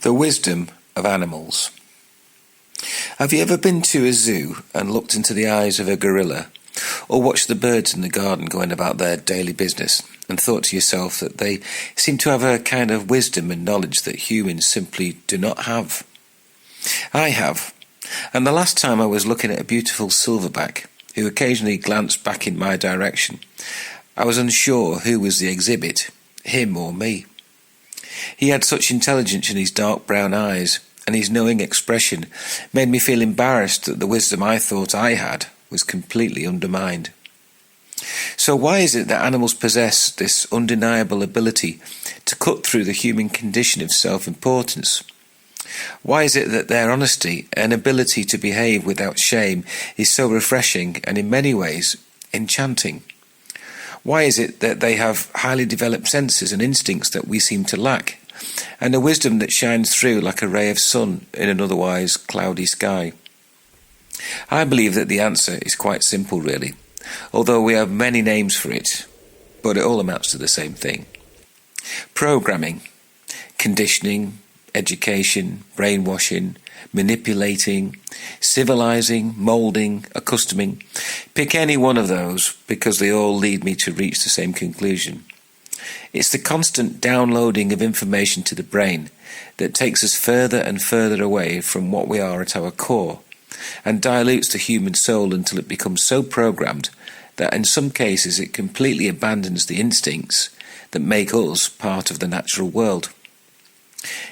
The wisdom of animals. Have you ever been to a zoo and looked into the eyes of a gorilla, or watched the birds in the garden going about their daily business, and thought to yourself that they seem to have a kind of wisdom and knowledge that humans simply do not have? I have, and the last time I was looking at a beautiful silverback, who occasionally glanced back in my direction, I was unsure who was the exhibit, him or me. He had such intelligence in his dark brown eyes, and his knowing expression made me feel embarrassed that the wisdom I thought I had was completely undermined. So why is it that animals possess this undeniable ability to cut through the human condition of self-importance? Why is it that their honesty and ability to behave without shame is so refreshing and in many ways enchanting? Why is it that they have highly developed senses and instincts that we seem to lack, and a wisdom that shines through like a ray of sun in an otherwise cloudy sky? I believe that the answer is quite simple, really, although we have many names for it, but it all amounts to the same thing. Programming, conditioning, education, brainwashing, manipulating, civilizing, moulding, accustoming. Pick any one of those, because they all lead me to reach the same conclusion. It's the constant downloading of information to the brain that takes us further and further away from what we are at our core, and dilutes the human soul until it becomes so programmed that in some cases it completely abandons the instincts that make us part of the natural world.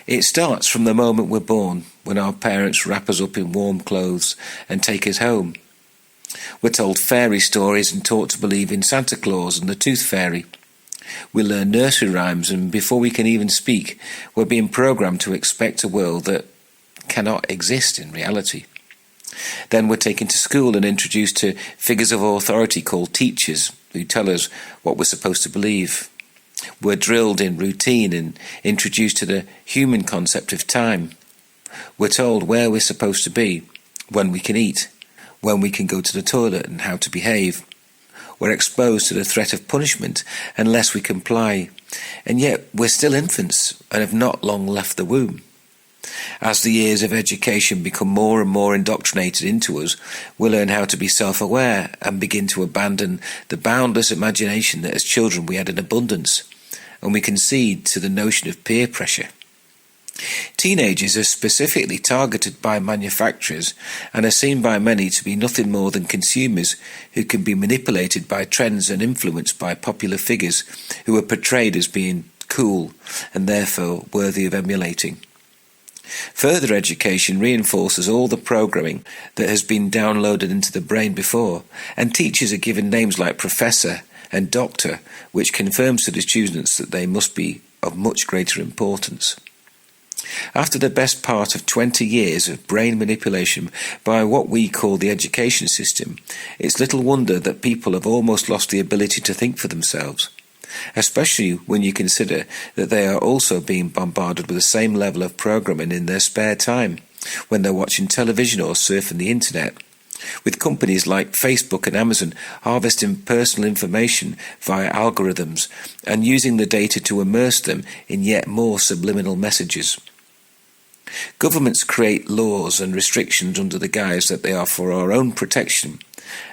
It starts from the moment we're born, when our parents wrap us up in warm clothes and take us home. We're told fairy stories and taught to believe in Santa Claus and the Tooth Fairy. We learn nursery rhymes, and before we can even speak, we're being programmed to expect a world that cannot exist in reality. Then we're taken to school and introduced to figures of authority called teachers, who tell us what we're supposed to believe. We're drilled in routine and introduced to the human concept of time. We're told where we're supposed to be, when we can eat, when we can go to the toilet, and how to behave. We're exposed to the threat of punishment unless we comply, and yet we're still infants and have not long left the womb. As the years of education become more and more indoctrinated into us, we learn how to be self-aware and begin to abandon the boundless imagination that as children we had in abundance, and we concede to the notion of peer pressure. Teenagers are specifically targeted by manufacturers and are seen by many to be nothing more than consumers who can be manipulated by trends and influenced by popular figures who are portrayed as being cool and therefore worthy of emulating. Further education reinforces all the programming that has been downloaded into the brain before, and teachers are given names like professor and doctor, which confirms to the students that they must be of much greater importance. After the best part of 20 years of brain manipulation by what we call the education system, it's little wonder that people have almost lost the ability to think for themselves, especially when you consider that they are also being bombarded with the same level of programming in their spare time, when they're watching television or surfing the internet, with companies like Facebook and Amazon harvesting personal information via algorithms and using the data to immerse them in yet more subliminal messages. Governments create laws and restrictions under the guise that they are for our own protection,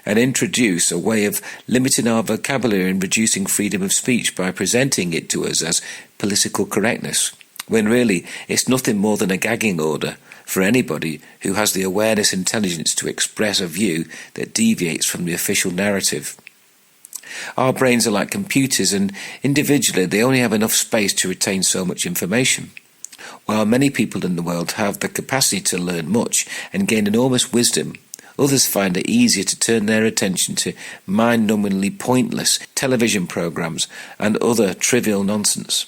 and introduce a way of limiting our vocabulary and reducing freedom of speech by presenting it to us as political correctness, when really it's nothing more than a gagging order for anybody who has the awareness and intelligence to express a view that deviates from the official narrative. Our brains are like computers, and individually they only have enough space to retain so much information. While many people in the world have the capacity to learn much and gain enormous wisdom, others find it easier to turn their attention to mind-numbingly pointless television programs and other trivial nonsense.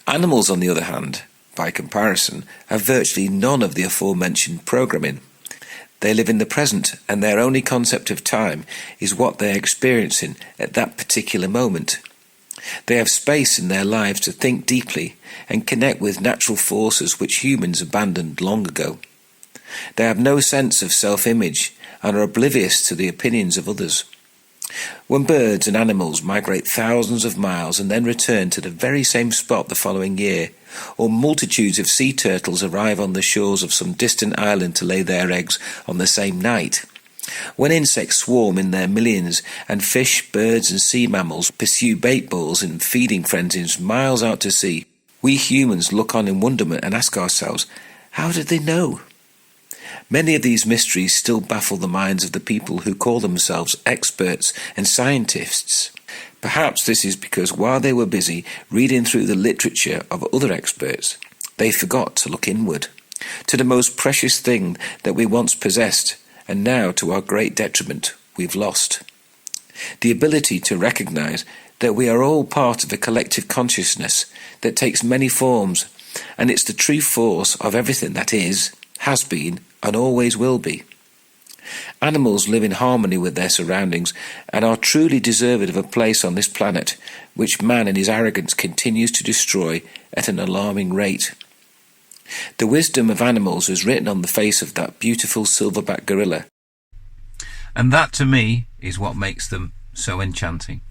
Animals, on the other hand, by comparison, have virtually none of the aforementioned programming. They live in the present, and their only concept of time is what they're experiencing at that particular moment. They have space in their lives to think deeply and connect with natural forces which humans abandoned long ago. They have no sense of self-image and are oblivious to the opinions of others. When birds and animals migrate thousands of miles and then return to the very same spot the following year, or multitudes of sea turtles arrive on the shores of some distant island to lay their eggs on the same night, when insects swarm in their millions and fish, birds and sea mammals pursue bait balls in feeding frenzies miles out to sea, we humans look on in wonderment and ask ourselves, how did they know? Many of these mysteries still baffle the minds of the people who call themselves experts and scientists. Perhaps this is because while they were busy reading through the literature of other experts, they forgot to look inward, to the most precious thing that we once possessed, and now, to our great detriment, we've lost. The ability to recognize that we are all part of a collective consciousness that takes many forms, and it's the true force of everything that is, has been, and always will be. Animals live in harmony with their surroundings and are truly deserving of a place on this planet, which man in his arrogance continues to destroy at an alarming rate. The wisdom of animals is written on the face of that beautiful silverback gorilla. And that, to me, is what makes them so enchanting.